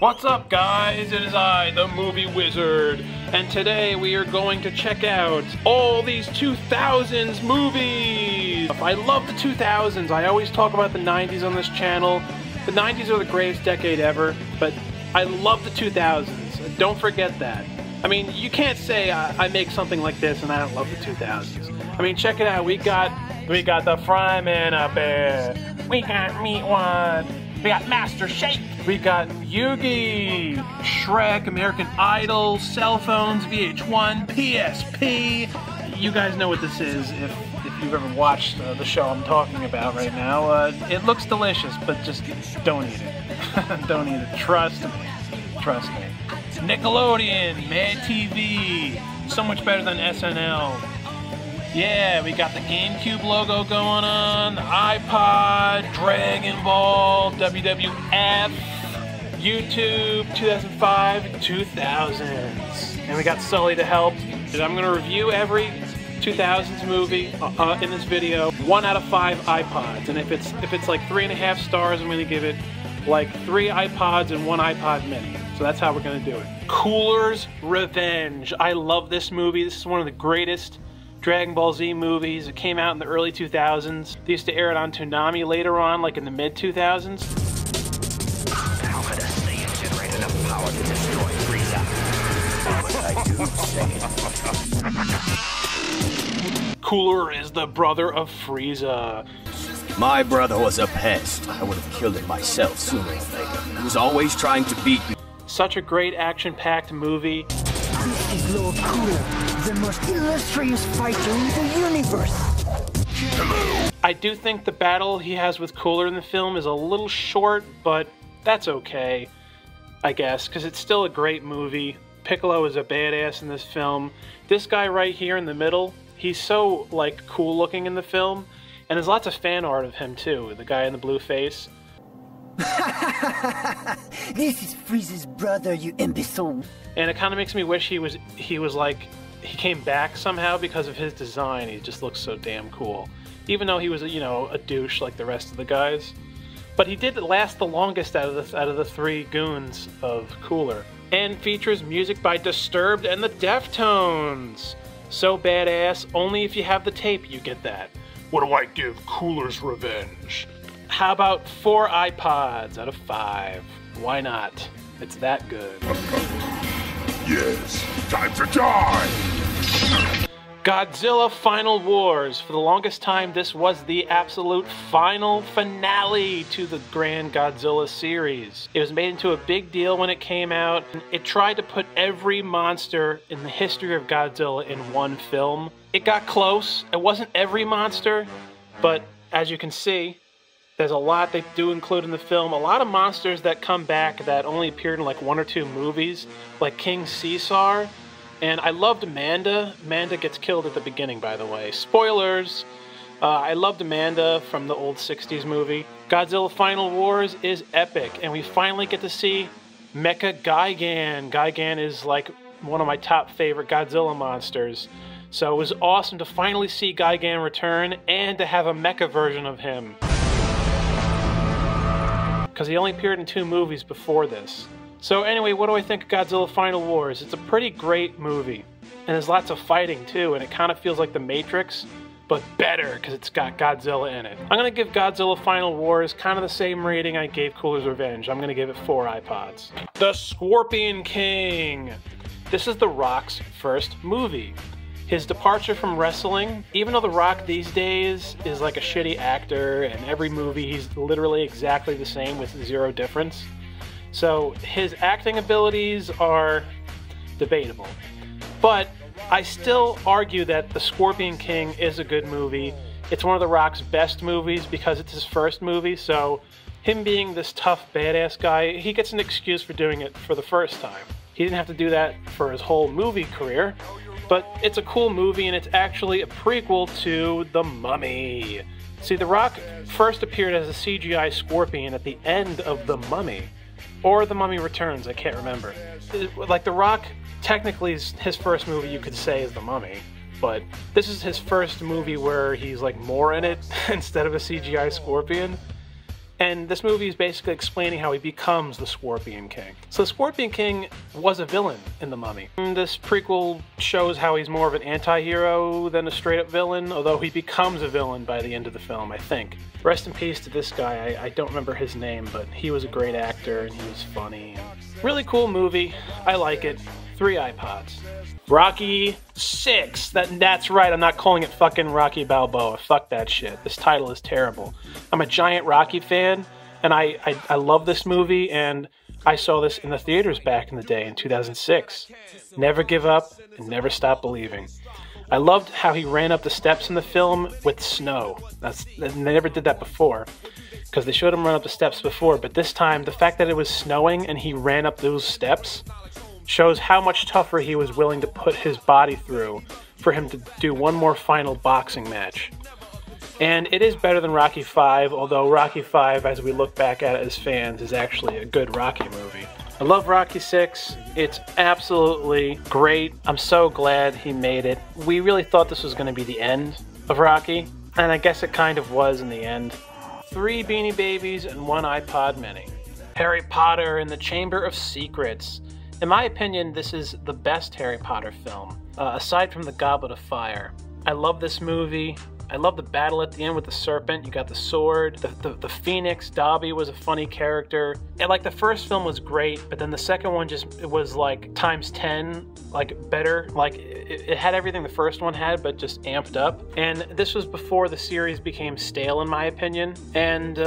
What's up, guys? It is I, the Movie Wizard, and today we are going to check out all these 2000s movies. I love the 2000s. I always talk about the 90s on this channel. The 90s are the greatest decade ever, but I love the 2000s. Don't forget that. I mean, you can't say I make something like this and I don't love the 2000s. I mean, check it out. We got the Fryman up there. We got Meat One. We got Master Shake. We got Yugi, Shrek, American Idol, cell phones, VH1, PSP. You guys know what this is if you've ever watched the show I'm talking about right now. It looks delicious, but just don't eat it. Don't eat it. Trust me. Trust me. Nickelodeon, Mad TV, so much better than SNL. Yeah, we got the GameCube logo going on, the iPod, Dragon Ball, WWF, YouTube, 2005, 2000s. And we got Sully to help. I'm going to review every 2000s movie in this video. 1 out of 5 iPods. And if it's like 3.5 stars, I'm going to give it like 3 iPods and 1 iPod mini. So that's how we're going to do it. Cooler's Revenge. I love this movie. This is one of the greatest Dragon Ball Z movies. It came out in the early 2000s. They used to air it on Toonami later on, like in the mid 2000s. How could a Saiyan generate enough power to destroy Frieza? But I do say. Cooler is the brother of Frieza. My brother was a pest. I would have killed him myself sooner or later. He was always trying to beat me. Such a great action-packed movie. This is Lord Cooler, the most illustrious fighter in the universe. Hello. I do think the battle he has with Cooler in the film is a little short, but that's okay, I guess, because it's still a great movie. Piccolo is a badass in this film. This guy right here in the middle, he's so, like, cool looking in the film, and there's lots of fan art of him, too, the guy in the blue face. This is Frieza's brother, you imbecile. And it kind of makes me wish he came back somehow because of his design. He just looks so damn cool. Even though he was, you know, a douche like the rest of the guys. But he did last the longest out of the 3 goons of Cooler. And features music by Disturbed and the Deftones. So badass, only if you have the tape you get that. What do I give Cooler's Revenge? How about 4 iPods out of 5? Why not? It's that good. Yes, time to die! Godzilla Final Wars. For the longest time, this was the absolute final finale to the Grand Godzilla series. It was made into a big deal when it came out. It tried to put every monster in the history of Godzilla in one film. It got close. It wasn't every monster, but as you can see, there's a lot they do include in the film. A lot of monsters that come back that only appeared in like 1 or 2 movies, like King Caesar. And I loved Amanda. Amanda gets killed at the beginning, by the way. Spoilers! I loved Amanda from the old 60s movie. Godzilla Final Wars is epic, and we finally get to see Mecha Gigan. Gigan is like one of my top favorite Godzilla monsters. So it was awesome to finally see Gigan return and to have a mecha version of him. Because he only appeared in 2 movies before this. So anyway, what do I think of Godzilla Final Wars? It's a pretty great movie. And there's lots of fighting too, and it kind of feels like The Matrix, but better because it's got Godzilla in it. I'm going to give Godzilla Final Wars kind of the same rating I gave Cooler's Revenge. I'm going to give it 4 iPods. The Scorpion King. This is The Rock's first movie. His departure from wrestling, even though The Rock these days is like a shitty actor, and every movie he's literally exactly the same with 0 difference. So his acting abilities are debatable. But I still argue that The Scorpion King is a good movie. It's one of The Rock's best movies because it's his first movie, so him being this tough, badass guy, he gets an excuse for doing it for the first time. He didn't have to do that for his whole movie career. But it's a cool movie, and it's actually a prequel to The Mummy. See, The Rock first appeared as a CGI scorpion at the end of The Mummy. Or The Mummy Returns, I can't remember. Like, The Rock, technically, his first movie you could say is The Mummy. But this is his first movie where he's, like, more in it instead of a CGI scorpion. And this movie is basically explaining how he becomes the Scorpion King. So the Scorpion King was a villain in The Mummy. And this prequel shows how he's more of an anti-hero than a straight-up villain, although he becomes a villain by the end of the film, I think. Rest in peace to this guy. I don't remember his name, but he was a great actor and he was funny. Really cool movie. I like it. 3 iPods. Rocky 6. That's right, I'm not calling it fucking Rocky Balboa. Fuck that shit. This title is terrible. I'm a giant Rocky fan, and I love this movie, and I saw this in the theaters back in the day in 2006. Never give up and never stop believing. I loved how he ran up the steps in the film with snow. They never did that before, because they showed him run up the steps before, but this time, the fact that it was snowing and he ran up those steps shows how much tougher he was willing to put his body through for him to do one more final boxing match. And it is better than Rocky V, although Rocky V, as we look back at it as fans, is actually a good Rocky movie. I love Rocky VI. It's absolutely great. I'm so glad he made it. We really thought this was going to be the end of Rocky, and I guess it kind of was in the end. 3 Beanie Babies and 1 iPod Mini. Harry Potter and the Chamber of Secrets. In my opinion, this is the best Harry Potter film, aside from The Goblet of Fire. I love this movie. I love the battle at the end with the serpent. You got the sword. The Phoenix, Dobby, was a funny character. And like the first film was great, but then the second one it was like times 10, like better. Like it had everything the first one had, but just amped up. And this was before the series became stale, in my opinion. And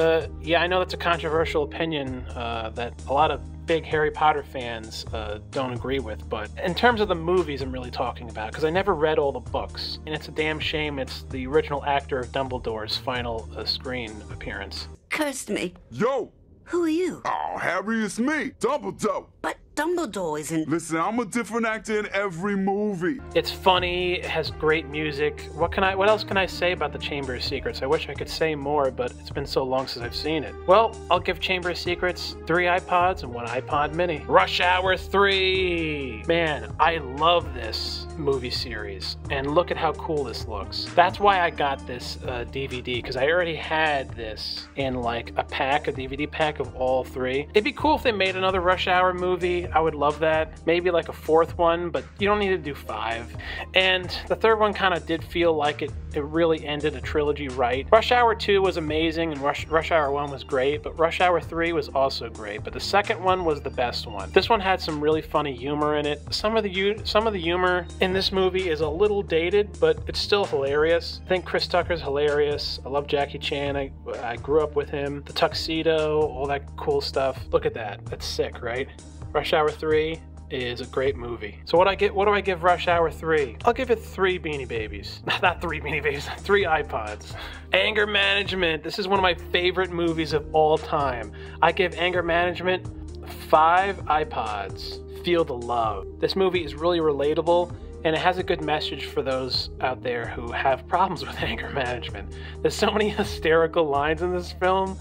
yeah, I know that's a controversial opinion that a lot of big Harry Potter fans don't agree with, but in terms of the movies I'm really talking about, because I never read all the books, and it's a damn shame it's the original actor of Dumbledore's final screen appearance. Cursed me. Yo! Who are you? Oh, Harry, it's me, Dumbledore. But Dumbledore isn't... Listen, I'm a different actor in every movie. It's funny, it has great music. What else can I say about the Chamber of Secrets? I wish I could say more, but it's been so long since I've seen it. Well, I'll give Chamber of Secrets 3 iPods and 1 iPod Mini. Rush Hour 3! Man, I love this movie series, and look at how cool this looks. That's why I got this DVD, because I already had this in like a DVD pack of all 3. It'd be cool if they made another Rush Hour movie. I would love that. Maybe like a 4th one, but you don't need to do 5. And the 3rd one kind of did feel like it really ended a trilogy right. Rush Hour 2 was amazing, and Rush Hour 1 was great, but Rush Hour 3 was also great, but the second one was the best one. This one had some really funny humor in it. Some of the humor in this movie is a little dated, but it's still hilarious. I think Chris Tucker's hilarious. I love Jackie Chan. I grew up with him. The tuxedo, all that cool stuff. Look at that. That's sick, right? Rush Hour 3 is a great movie. So what do I give Rush Hour 3? I'll give it 3 Beanie Babies. Not 3 Beanie Babies, 3 iPods. Anger Management. This is one of my favorite movies of all time. I give Anger Management 5 iPods. Feel the love. This movie is really relatable, and it has a good message for those out there who have problems with anger management. There's so many hysterical lines in this film,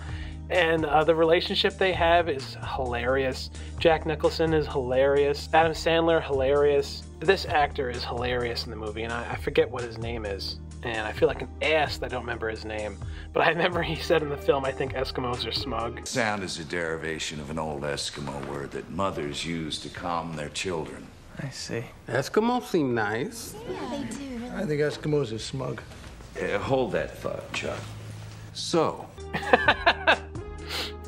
and the relationship they have is hilarious. Jack Nicholson is hilarious. Adam Sandler, hilarious. This actor is hilarious in the movie, and I forget what his name is. And I feel like an ass that I don't remember his name. But I remember he said in the film, I think Eskimos are smug. Sound is a derivation of an old Eskimo word that mothers use to calm their children. I see. Eskimos seem nice. Yeah, they do. I think Eskimos are smug. Hold that thought, Chuck. So...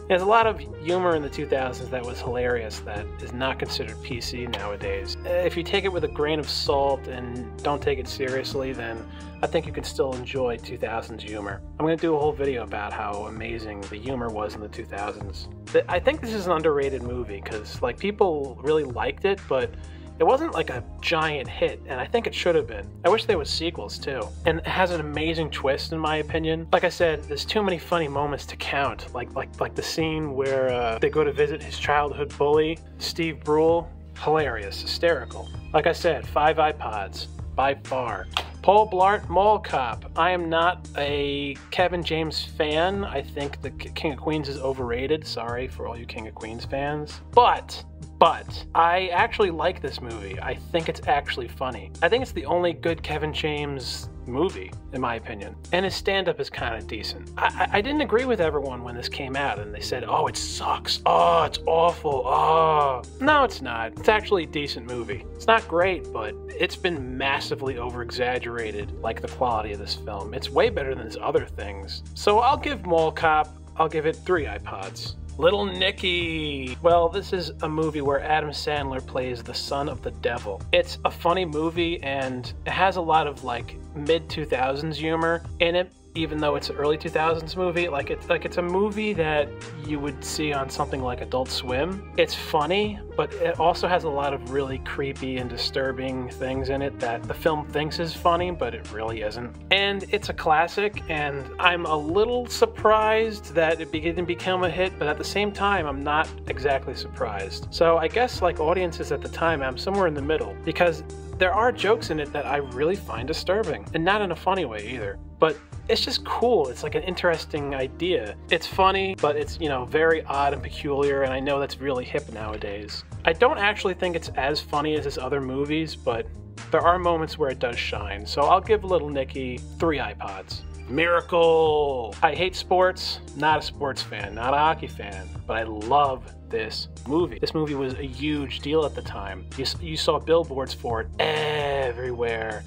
There's a lot of humor in the 2000s that was hilarious that is not considered PC nowadays. If you take it with a grain of salt and don't take it seriously, then I think you can still enjoy 2000s humor. I'm going to do a whole video about how amazing the humor was in the 2000s. I think this is an underrated movie because like people really liked it, but it wasn't like a giant hit, and I think it should have been. I wish there was sequels too. And it has an amazing twist, in my opinion. Like I said, there's too many funny moments to count. Like the scene where they go to visit his childhood bully, Steve Brule. Hilarious, hysterical. Like I said, 5 iPods, by far. Paul Blart Mall Cop. I am not a Kevin James fan. I think the King of Queens is overrated. Sorry for all you King of Queens fans. But But I actually like this movie. I think it's actually funny. I think it's the only good Kevin James movie, in my opinion. And his stand-up is kind of decent. I didn't agree with everyone when this came out and they said, oh, it sucks. Oh, it's awful. Oh. No, it's not. It's actually a decent movie. It's not great, but it's been massively over-exaggerated, like the quality of this film. It's way better than his other things. So I'll give Mall Cop, I'll give it 3 iPods. Little Nicky. Well, this is a movie where Adam Sandler plays the son of the devil. It's a funny movie and it has a lot of like mid-2000s humor in it, even though it's an early 2000s movie. It's a movie that you would see on something like Adult Swim. It's funny, but it also has a lot of really creepy and disturbing things in it that the film thinks is funny, but it really isn't. And it's a classic, and I'm a little surprised that it didn't become a hit, but at the same time, I'm not exactly surprised. So I guess like audiences at the time, I'm somewhere in the middle, because there are jokes in it that I really find disturbing, and not in a funny way either. But it's just cool. It's like an interesting idea. It's funny, but it's, you know, very odd and peculiar, and I know that's really hip nowadays. I don't actually think it's as funny as his other movies, but there are moments where it does shine. So I'll give Little Nicky 3 iPods. Miracle! I hate sports, not a sports fan, not a hockey fan, but I love this movie. This movie was a huge deal at the time. You saw billboards for it everywhere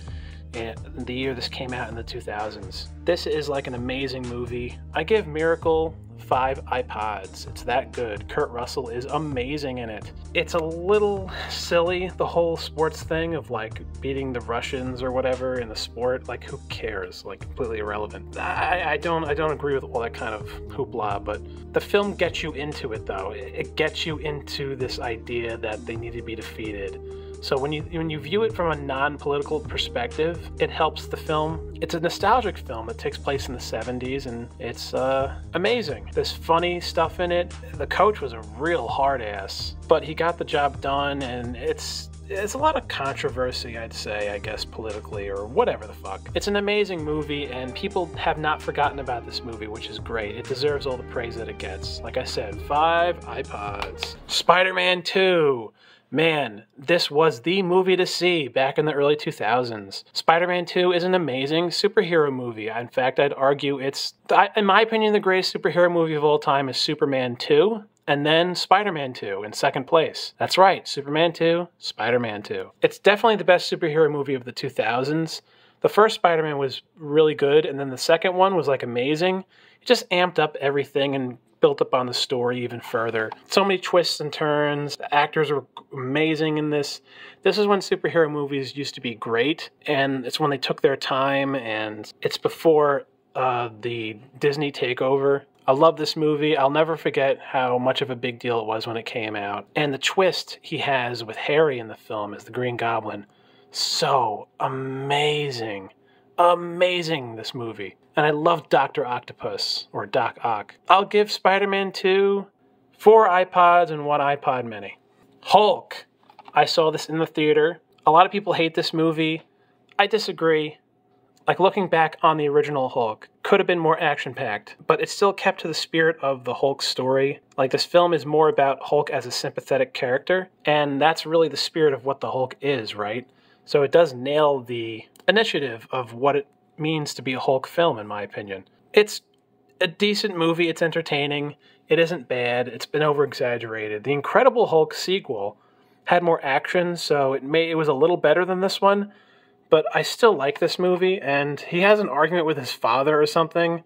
in the year this came out in the 2000s. This is like an amazing movie. I give Miracle 5 iPods. It's that good. Kurt Russell is amazing in it. It's a little silly, the whole sports thing of like beating the Russians or whatever in the sport. Like, who cares? Like, completely irrelevant. I don't agree with all that kind of hoopla, but the film gets you into it though. It gets you into this idea that they need to be defeated. So when you view it from a non-political perspective, it helps the film. It's a nostalgic film. It takes place in the 70s, and it's amazing. There's funny stuff in it. The coach was a real hard ass, but he got the job done, and it's a lot of controversy, I'd say, I guess, politically, or whatever the fuck. It's an amazing movie, and people have not forgotten about this movie, which is great. It deserves all the praise that it gets. Like I said, 5 iPods. Spider-Man 2. Man, this was the movie to see back in the early 2000s. Spider-Man 2 is an amazing superhero movie. In fact, I'd argue it's, in my opinion, the greatest superhero movie of all time is Superman 2, and then Spider-Man 2 in second place. That's right, Superman 2, Spider-Man 2. It's definitely the best superhero movie of the 2000s. The first Spider-Man was really good, and then the second one was like amazing. It just amped up everything and built up on the story even further. So many twists and turns. The actors were amazing in this. This is when superhero movies used to be great, and it's when they took their time, and it's before the Disney takeover. I love this movie. I'll never forget how much of a big deal it was when it came out. And the twist he has with Harry in the film as the Green Goblin. So amazing. Amazing, this movie. And I love Dr. Octopus, or Doc Ock. I'll give Spider-Man 2 4 iPods and 1 iPod mini. Hulk. I saw this in the theater. A lot of people hate this movie. I disagree. Like, looking back on the original Hulk, could have been more action-packed, but it still kept to the spirit of the Hulk story. Like, this film is more about Hulk as a sympathetic character, and that's really the spirit of what the Hulk is, right? So it does nail the initiative of what it means to be a Hulk film, in my opinion. It's a decent movie. It's entertaining. It isn't bad. It's been over-exaggerated. The Incredible Hulk sequel had more action, so it was a little better than this one, but I still like this movie, and he has an argument with his father or something,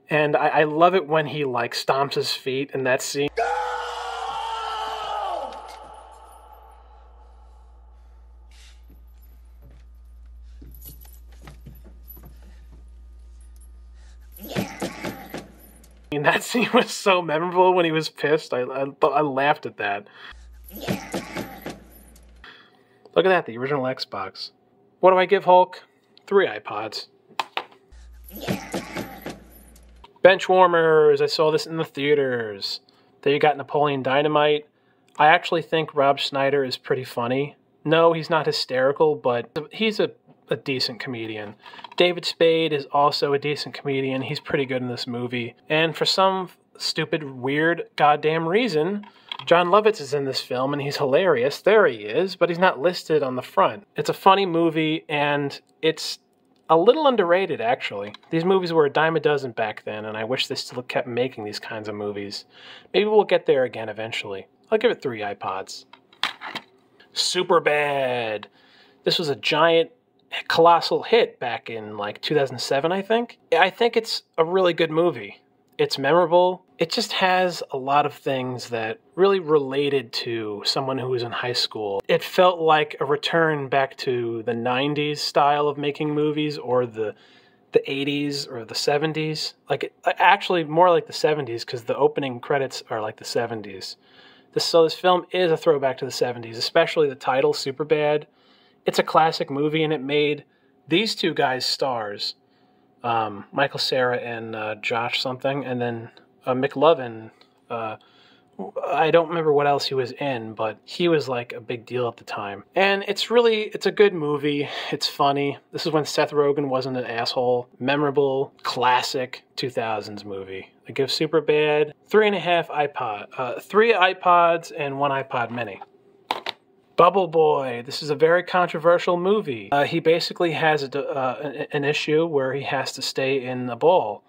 and I love it when he, like, stomps his feet in that scene. And that scene was so memorable when he was pissed. I laughed at that. Look at that, the original Xbox. What do I give Hulk? 3 iPods. Benchwarmers. I saw this in the theaters. There you got Napoleon Dynamite. I actually think Rob Schneider is pretty funny. No, he's not hysterical, but he's a decent comedian. David Spade is also a decent comedian. He's pretty good in this movie. And for some stupid, weird, goddamn reason, Jon Lovitz is in this film, and he's hilarious. There he is, but he's not listed on the front. It's a funny movie, and it's a little underrated, actually. These movies were a dime a dozen back then, and I wish they still kept making these kinds of movies. Maybe we'll get there again eventually. I'll give it 3 iPods. Superbad. This was a giant, colossal hit back in, like, 2007, I think. I think it's a really good movie. It's memorable. It just has a lot of things that really related to someone who was in high school. It felt like a return back to the 90s style of making movies, or the 80s or the 70s. Actually more like the 70s, because the opening credits are like the 70s. So this film is a throwback to the 70s, especially the title, Superbad. It's a classic movie, and it made these two guys stars. Michael Cera and Josh something, and then McLovin. I don't remember what else he was in, but he was like a big deal at the time. And it's a good movie. It's funny. This is when Seth Rogen wasn't an asshole. Memorable, classic 2000s movie. I give Superbad 3 iPods and 1 iPod Mini. Bubble Boy. This is a very controversial movie. He basically has an issue where he has to stay in a ball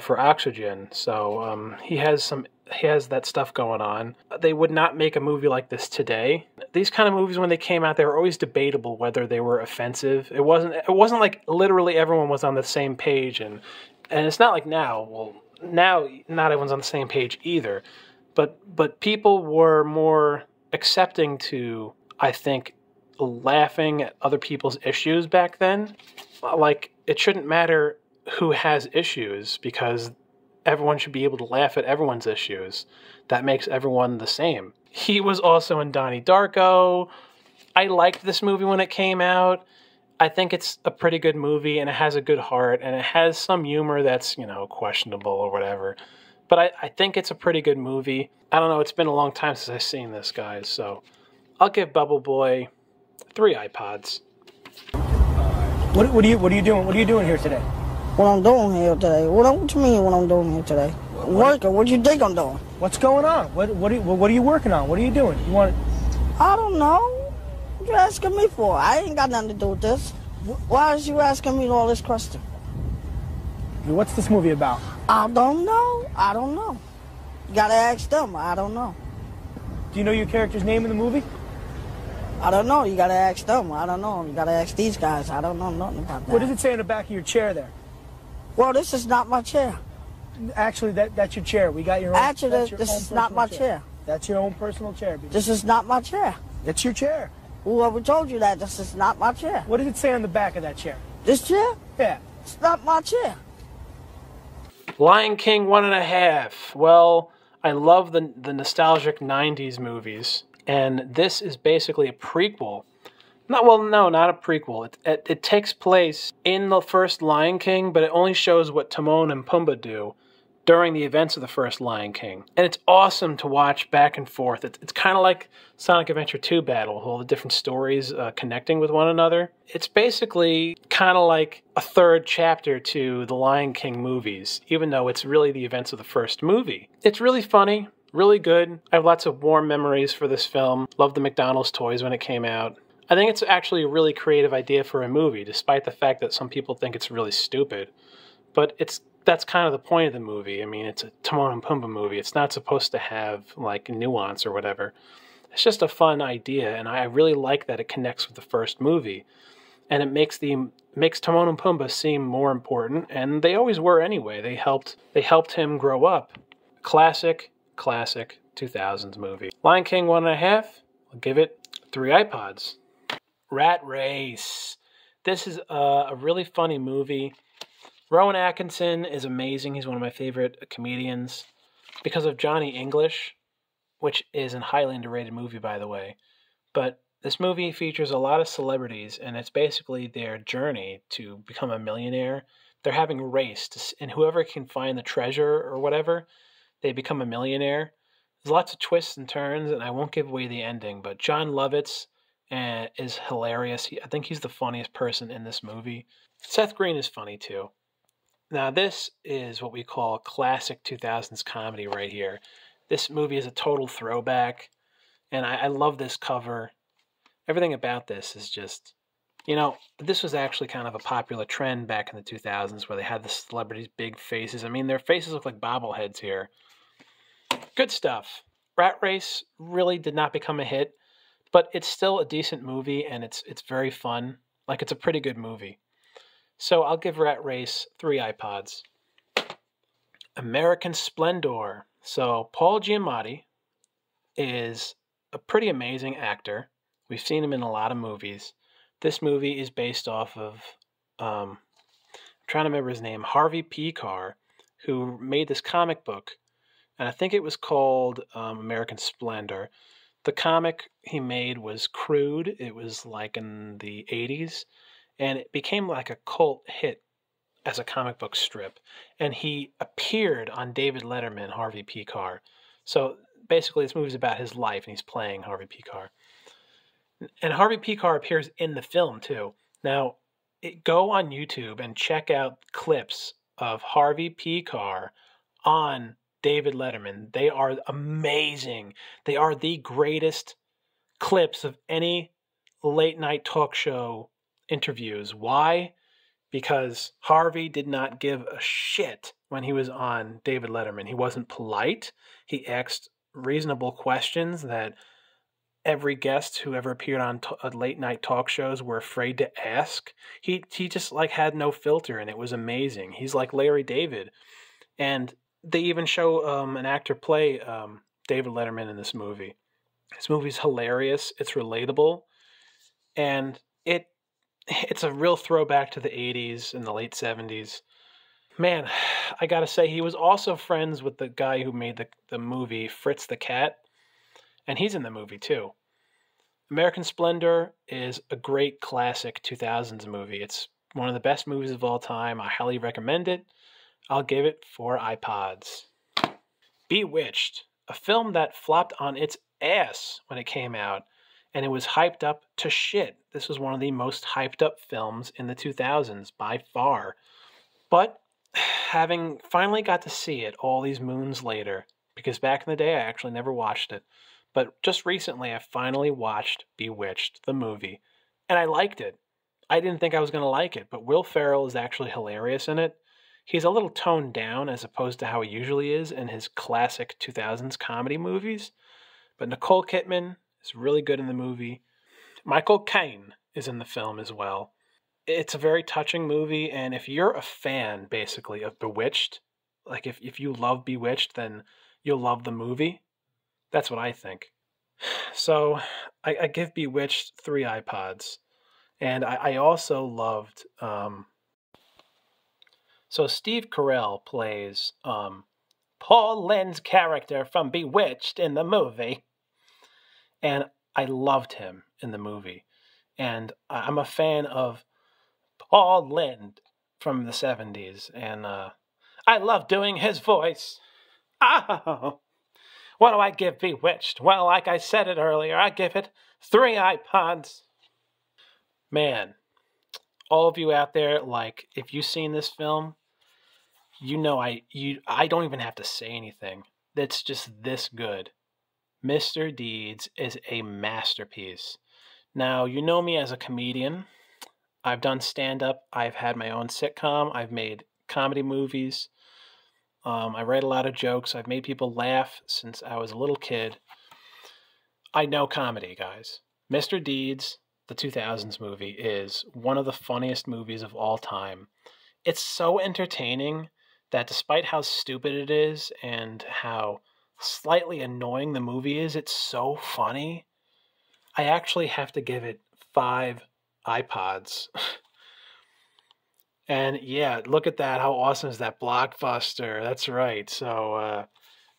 for oxygen. So he has that stuff going on. They would not make a movie like this today. These kind of movies, when they came out, they were always debatable whether they were offensive. It wasn't like literally everyone was on the same page, and it's not like now. Well, now not everyone's on the same page either. But people were more accepting to, I think, laughing at other people's issues back then. Like, it shouldn't matter who has issues, because everyone should be able to laugh at everyone's issues. That makes everyone the same. He was also in Donnie Darko. I liked this movie when it came out. I think it's a pretty good movie, and it has a good heart, and it has some humor that's, questionable or whatever. But I think it's a pretty good movie. I don't know, it's been a long time since I've seen this, guys, so I'll give Bubble Boy 3 iPods. What are you doing? What are you doing here today? What I'm doing here today? What you mean what I'm doing here today? Working. What you think I'm doing? What's going on? What are you working on? What are you doing? I don't know. What you asking me for? I ain't got nothing to do with this. Why is you asking me all this question? What's this movie about? I don't know. You gotta ask them. I don't know. Do you know your character's name in the movie? I don't know. You gotta ask them. I don't know. You gotta ask these guys. I don't know nothing about that. What does it say on the back of your chair there? Well, this is not my chair. Actually, that's your chair. We got your own. Actually, this is not my chair. That's your own personal chair. This is not my chair. It's your chair. Whoever told you that, this is not my chair. What does it say on the back of that chair? This chair? Yeah. It's not my chair. Lion King 1.5. Well, I love the nostalgic 90s movies, and this is basically a prequel. Not a prequel. It takes place in the first Lion King, but it only shows what Timon and Pumbaa do during the events of the first Lion King. And it's awesome to watch back and forth. It's kind of like Sonic Adventure 2 battle, all the different stories connecting with one another. It's basically kind of like a third chapter to the Lion King movies, even though it's really the events of the first movie. It's really funny, really good. I have lots of warm memories for this film. Loved the McDonald's toys when it came out. I think it's actually a really creative idea for a movie, despite the fact that some people think it's really stupid. But that's kind of the point of the movie. I mean, it's a Timon and Pumbaa movie. It's not supposed to have, like, nuance or whatever. It's just a fun idea, and I really like that it connects with the first movie. And it makes Timon and Pumbaa seem more important, and they always were anyway. They helped him grow up. Classic 2000s movie. Lion King 1.5. I'll give it 3 iPods. Rat Race. This is a really funny movie. Rowan Atkinson is amazing. He's one of my favorite comedians because of Johnny English, which is a highly underrated movie, by the way. But this movie features a lot of celebrities, and it's basically their journey to become a millionaire. They're having a race, and whoever can find the treasure or whatever, they become a millionaire. There's lots of twists and turns, and I won't give away the ending, but Jon Lovitz is hilarious. I think he's the funniest person in this movie. Seth Green is funny too. Now this is what we call classic 2000s comedy right here. This movie is a total throwback, and I love this cover. Everything about this is just, this was actually kind of a popular trend back in the 2000s where they had the celebrities' big faces. I mean, their faces look like bobbleheads here. Good stuff. Rat Race really did not become a hit, but it's still a decent movie, and it's very fun. Like, it's a pretty good movie. So I'll give Rat Race 3 iPods. American Splendor. So Paul Giamatti is a pretty amazing actor. We've seen him in a lot of movies. This movie is based off of, I'm trying to remember his name, Harvey P. Carr, who made this comic book, and I think it was called American Splendor. The comic he made was crude. It was like in the 80s, and it became like a cult hit as a comic book strip. And he appeared on David Letterman, Harvey P. Carr. So basically this movie's about his life, and he's playing Harvey P. Carr. And Harvey P. Carr appears in the film, too. Now, go on YouTube and check out clips of Harvey P. Carr on David Letterman. They are amazing. They are the greatest clips of any late-night talk show interviews. Why? Because Harvey did not give a shit when he was on David Letterman. He wasn't polite. He asked reasonable questions that every guest who ever appeared on late-night talk shows were afraid to ask. He just like had no filter, and it was amazing. He's like Larry David. And they even show an actor play David Letterman in this movie. This movie's hilarious. It's relatable. And it's a real throwback to the 80s and the late 70s. Man, I gotta say, he was also friends with the guy who made the movie Fritz the Cat. And he's in the movie, too. American Splendor is a great classic 2000s movie. It's one of the best movies of all time. I highly recommend it. I'll give it 4 iPods. Bewitched, a film that flopped on its ass when it came out, and it was hyped up to shit. This was one of the most hyped up films in the 2000s by far. But having finally got to see it all these moons later, because back in the day I actually never watched it, but just recently I finally watched Bewitched, the movie, and I liked it. I didn't think I was going to like it, but Will Ferrell is actually hilarious in it. He's a little toned down as opposed to how he usually is in his classic 2000s comedy movies. But Nicole Kidman is really good in the movie. Michael Caine is in the film as well. It's a very touching movie, and if you're a fan, basically, of Bewitched, like if you love Bewitched, then you'll love the movie. That's what I think. So I give Bewitched 3 iPods. And I also loved... So Steve Carell plays Paul Lynde's character from Bewitched in the movie. And I loved him in the movie. And I'm a fan of Paul Lynde from the 70s. And I love doing his voice. Oh, what do I give Bewitched? Well, like I said it earlier, I give it 3 iPods. Man, all of you out there, like, if you've seen this film, you know I don't even have to say anything. It's just this good. Mr. Deeds is a masterpiece. Now, you know me as a comedian. I've done stand-up. I've had my own sitcom. I've made comedy movies. I write a lot of jokes. I've made people laugh since I was a little kid. I know comedy, guys. Mr. Deeds, the 2000s movie, is one of the funniest movies of all time. It's so entertaining that despite how stupid it is and how slightly annoying the movie is, it's so funny. I actually have to give it 5 iPods. And yeah, look at that. How awesome is that? Blockbuster. That's right. So,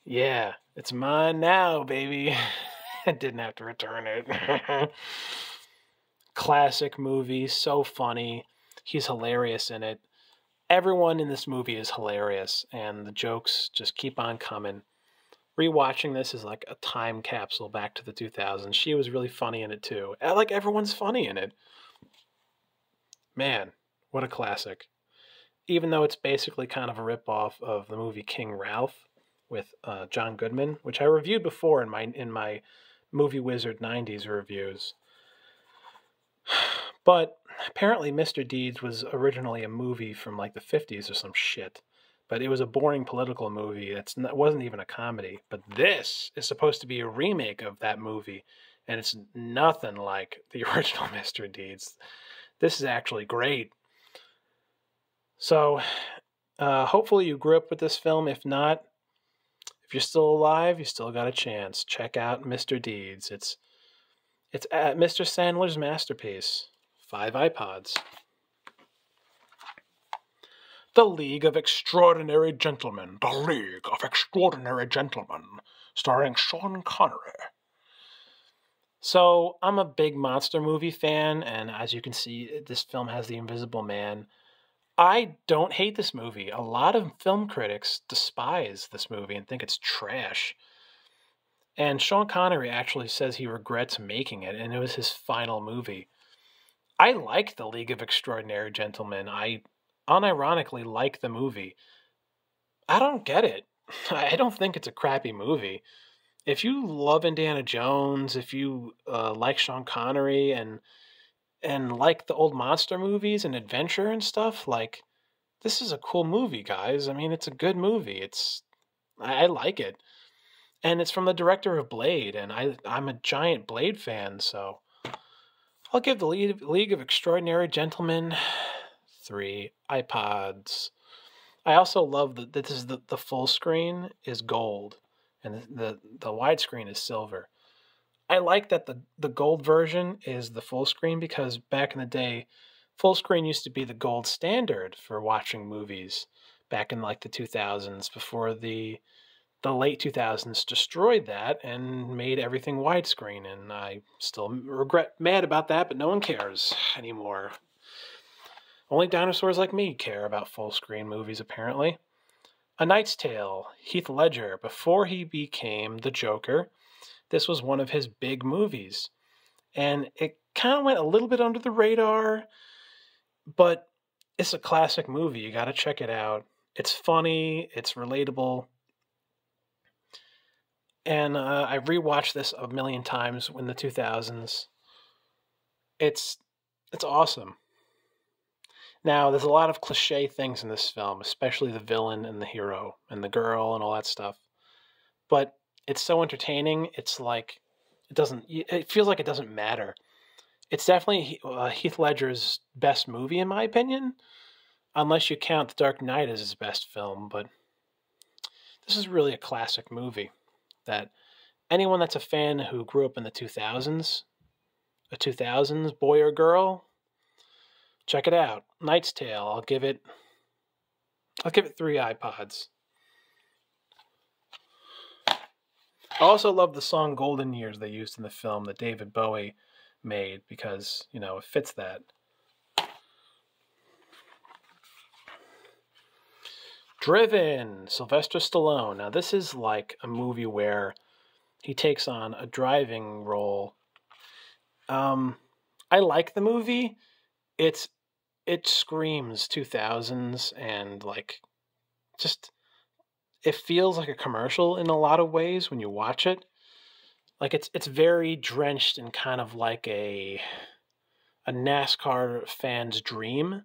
yeah, it's mine now, baby. I didn't have to return it. Classic movie. So funny. He's hilarious in it. Everyone in this movie is hilarious, and the jokes just keep on coming. Rewatching this is like a time capsule back to the 2000s. She was really funny in it, too. Like, everyone's funny in it. Man, what a classic. Even though it's basically kind of a ripoff of the movie King Ralph, with John Goodman, which I reviewed before in my Movie Wizard 90s reviews. But apparently Mr. Deeds was originally a movie from like the 50s or some shit. But it was a boring political movie. It wasn't even a comedy. But this is supposed to be a remake of that movie. And it's nothing like the original Mr. Deeds. This is actually great. So, hopefully you grew up with this film. If not, if you're still alive, you still got a chance. Check out Mr. Deeds. It's Mr. Sandler's masterpiece. 5 iPods. The League of Extraordinary Gentlemen. The League of Extraordinary Gentlemen. Starring Sean Connery. So, I'm a big monster movie fan, and as you can see, this film has the Invisible Man. I don't hate this movie. A lot of film critics despise this movie and think it's trash. And Sean Connery actually says he regrets making it, and it was his final movie. I like The League of Extraordinary Gentlemen. I unironically like the movie. I don't get it. I don't think it's a crappy movie. If you love Indiana Jones, if you like Sean Connery and like the old monster movies and adventure and stuff, like, this is a cool movie, guys. I mean, it's a good movie. I like it. And it's from the director of Blade, and I'm a giant Blade fan, so I'll give the League of Extraordinary Gentlemen 3 iPods. I also love that this is the full screen is gold, and the widescreen is silver. I like that the gold version is the full screen because back in the day, full screen used to be the gold standard for watching movies back in like the 2000s before the late 2000s destroyed that and made everything widescreen. And I still mad about that, but no one cares anymore. Only dinosaurs like me care about full screen movies, apparently. A Knight's Tale, Heath Ledger, before he became the Joker. This was one of his big movies. And it kind of went a little bit under the radar, but it's a classic movie. You got to check it out. It's funny. It's relatable. And I rewatched this a million times in the 2000s. It's awesome. Now, there's a lot of cliche things in this film, especially the villain and the hero and the girl and all that stuff. But it's so entertaining. It's like it feels like it doesn't matter. It's definitely Heath Ledger's best movie, in my opinion, unless you count The Dark Knight as his best film. But this is really a classic movie that anyone that's a fan who grew up in the 2000s, a 2000s boy or girl, check it out. Knight's Tale. I'll give it 3 iPods. I also love the song Golden Years they used in the film that David Bowie made because, you know, it fits that. Driven, Sylvester Stallone. Now, this is like a movie where he takes on a driving role. I like the movie. It screams 2000s and like just it feels like a commercial in a lot of ways when you watch it. Like it's very drenched in kind of like a NASCAR fan's dream.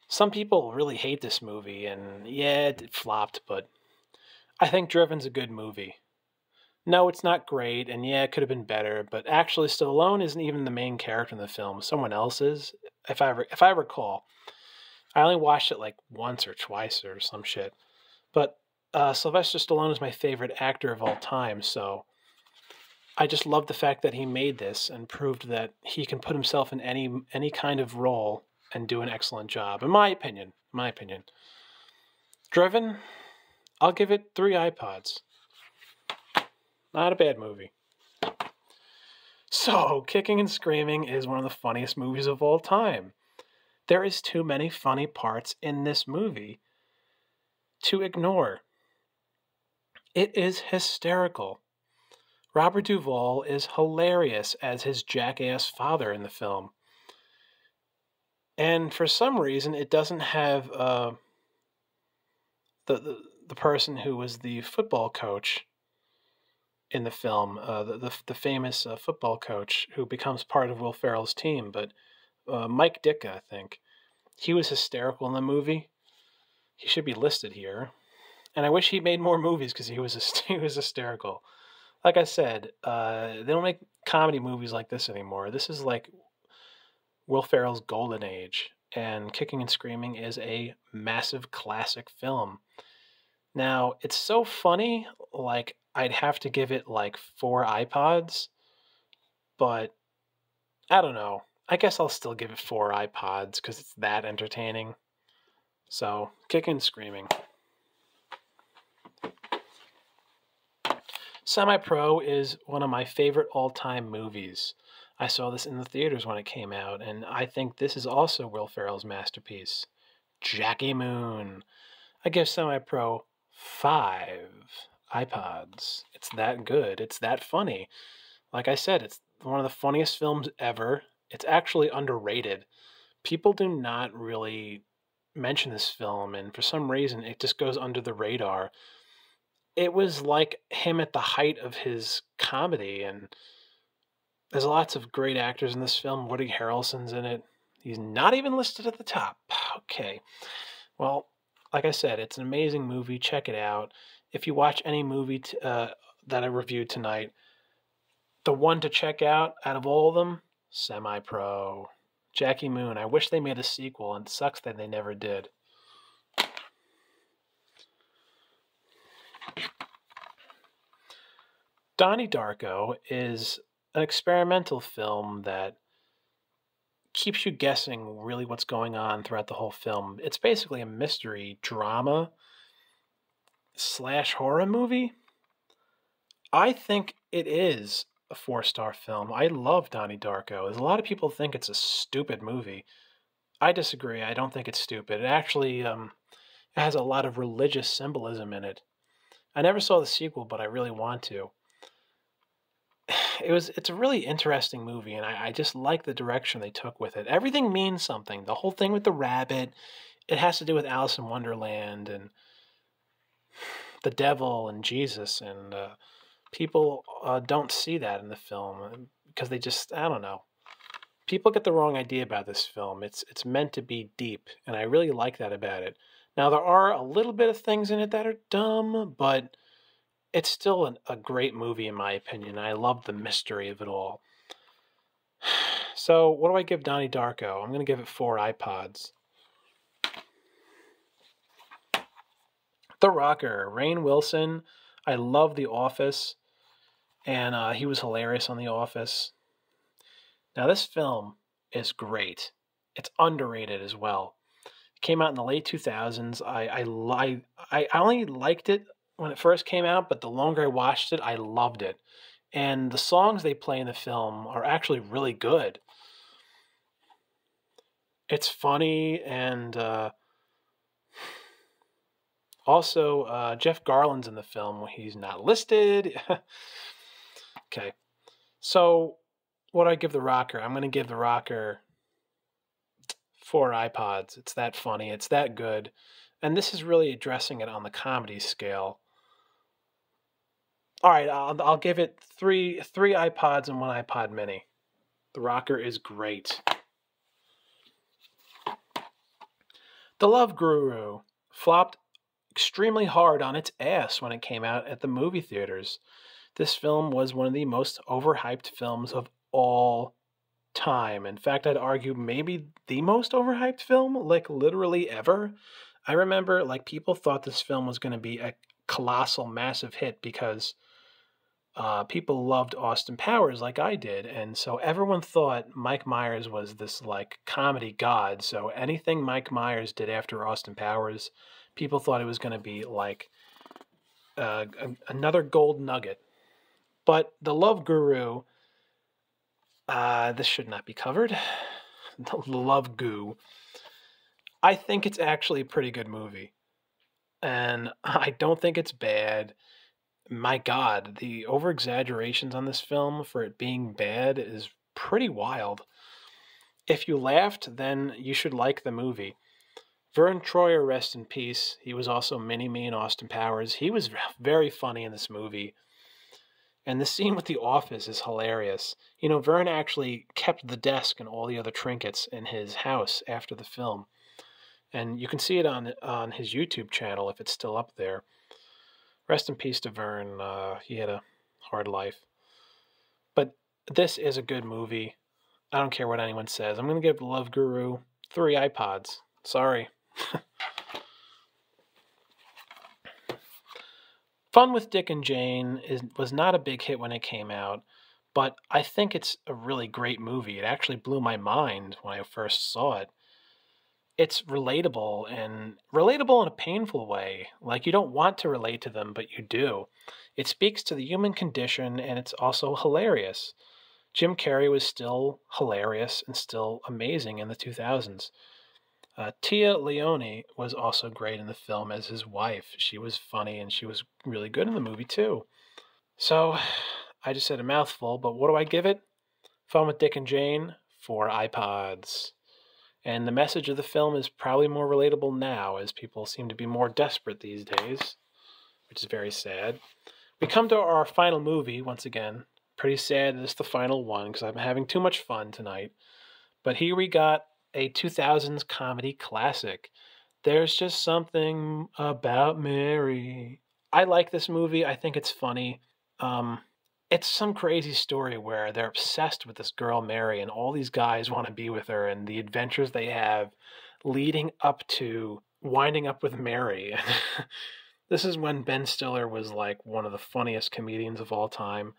Some people really hate this movie, and yeah, it flopped, but I think Driven's a good movie. No, it's not great, and yeah, it could have been better, but actually Stallone isn't even the main character in the film. Someone else is, if I recall. I only watched it like once or twice or some shit. But Sylvester Stallone is my favorite actor of all time, so I just love the fact that he made this and proved that he can put himself in any kind of role and do an excellent job, in my opinion. Driven, I'll give it 3 iPods. Not a bad movie. So, Kicking and Screaming is one of the funniest movies of all time. There is too many funny parts in this movie to ignore. It is hysterical. Robert Duvall is hilarious as his jackass father in the film. And for some reason, it doesn't have the person who was the football coach in the film, the famous football coach who becomes part of Will Ferrell's team, but Mike Ditka, I think. He was hysterical in the movie. He should be listed here. And I wish he made more movies because he was hysterical. Like I said, they don't make comedy movies like this anymore. This is like Will Ferrell's golden age. And Kicking and Screaming is a massive classic film. Now, it's so funny, like, I'd have to give it like 4 iPods, but I don't know. I guess I'll still give it 4 iPods because it's that entertaining. So, Kicking and Screaming. Semi-Pro is one of my favorite all-time movies. I saw this in the theaters when it came out, and I think this is also Will Ferrell's masterpiece. Jackie Moon. I give Semi-Pro 5 iPods. It's that good. It's that funny. Like I said, it's one of the funniest films ever. It's actually underrated. People do not really mention this film, and for some reason, it just goes under the radar. It was like him at the height of his comedy, and there's lots of great actors in this film. Woody Harrelson's in it. He's not even listed at the top. Okay. Well, like I said, it's an amazing movie. Check it out. If you watch any movie that I reviewed tonight, the one to check out of all of them, Semi-Pro. Jackie Moon. I wish they made a sequel, and it sucks that they never did. Donnie Darko is an experimental film that keeps you guessing really what's going on throughout the whole film. It's basically a mystery drama / horror movie. I think it is a 4-star film. I love Donnie Darko. There's a lot of people think it's a stupid movie. I disagree. I don't think it's stupid. It actually it has a lot of religious symbolism in it. I never saw the sequel, but I really want to. It's a really interesting movie, and I just like the direction they took with it. Everything means something. The whole thing with the rabbit, it has to do with Alice in Wonderland and the devil and Jesus, and people don't see that in the film because they just, I don't know. People get the wrong idea about this film. It's meant to be deep, and I really like that about it. Now, there are a little bit of things in it that are dumb, but it's still a great movie in my opinion. I love the mystery of it all. So, what do I give Donnie Darko? I'm going to give it 4 iPods. The Rocker, Rainn Wilson. I love The Office, and he was hilarious on The Office. Now, this film is great. It's underrated as well. It came out in the late 2000s. I only liked it when it first came out, but the longer I watched it, I loved it. And the songs they play in the film are actually really good. It's funny, and also Jeff Garland's in the film. He's not listed. Okay. So, what do I give The Rocker? I'm going to give The Rocker 4 iPods. It's that funny. It's that good. And this is really addressing it on the comedy scale. All right, I'll give it 3 iPods and 1 iPod mini. The Rocker is great. The Love Guru flopped extremely hard on its ass when it came out at the movie theaters. This film was one of the most overhyped films of all time. In fact, I'd argue maybe the most overhyped film, like literally ever. I remember like people thought this film was going to be a colossal, massive hit because people loved Austin Powers like I did. And so everyone thought Mike Myers was this like comedy god. So anything Mike Myers did after Austin Powers, people thought it was going to be like another gold nugget. But The Love Guru, this should not be covered. The Love Goo. I think it's actually a pretty good movie. And I don't think it's bad. My God, the over-exaggerations on this film for it being bad is pretty wild. If you laughed, then you should like the movie. Vern Troyer, rest in peace. He was also Mini-Me in Austin Powers. He was very funny in this movie. And the scene with the office is hilarious. You know, Vern actually kept the desk and all the other trinkets in his house after the film. And you can see it on his YouTube channel if it's still up there. Rest in peace to Vern. He had a hard life. But this is a good movie. I don't care what anyone says. I'm going to give Love Guru 3 iPods. Sorry. Fun with Dick and Jane was not a big hit when it came out, but I think it's a really great movie. It actually blew my mind when I first saw it. It's relatable in a painful way. Like, you don't want to relate to them, but you do. It speaks to the human condition, and it's also hilarious. Jim Carrey was still hilarious and still amazing in the 2000s. Tia Leone was also great in the film as his wife. She was funny, and she was really good in the movie, too. So, I just said a mouthful, but what do I give it? Fun with Dick and Jane, 4 iPods. And the message of the film is probably more relatable now, as people seem to be more desperate these days, which is very sad. We come to our final movie, once again. Pretty sad that it's the final one, because I'm having too much fun tonight. But here we got a 2000s comedy classic. There's Just Something About Mary. I like this movie. I think it's funny. It's some crazy story where they're obsessed with this girl, Mary, and all these guys want to be with her, and the adventures they have leading up to winding up with Mary. This is when Ben Stiller was like one of the funniest comedians of all time.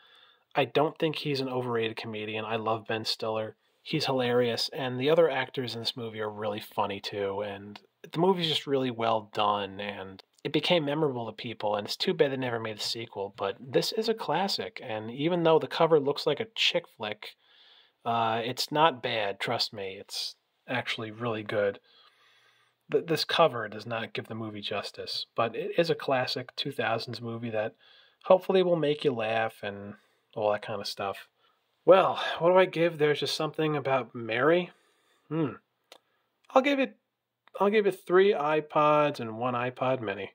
I don't think he's an overrated comedian. I love Ben Stiller. He's hilarious, and the other actors in this movie are really funny too, and the movie's just really well done, and it became memorable to people, and it's too bad they never made a sequel, but this is a classic, and even though the cover looks like a chick flick, it's not bad, trust me. It's actually really good. This cover does not give the movie justice, but it is a classic 2000s movie that hopefully will make you laugh and all that kind of stuff. Well, what do I give? There's Just Something About Mary. I'll give it 3 iPods and 1 iPod mini.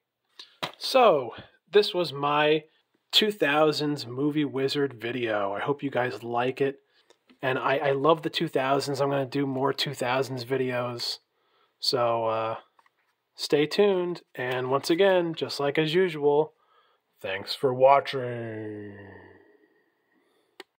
So, this was my 2000s Movie Wizard video. I hope you guys like it. And I love the 2000s. I'm going to do more 2000s videos. So, stay tuned. And once again, just like as usual, thanks for watching.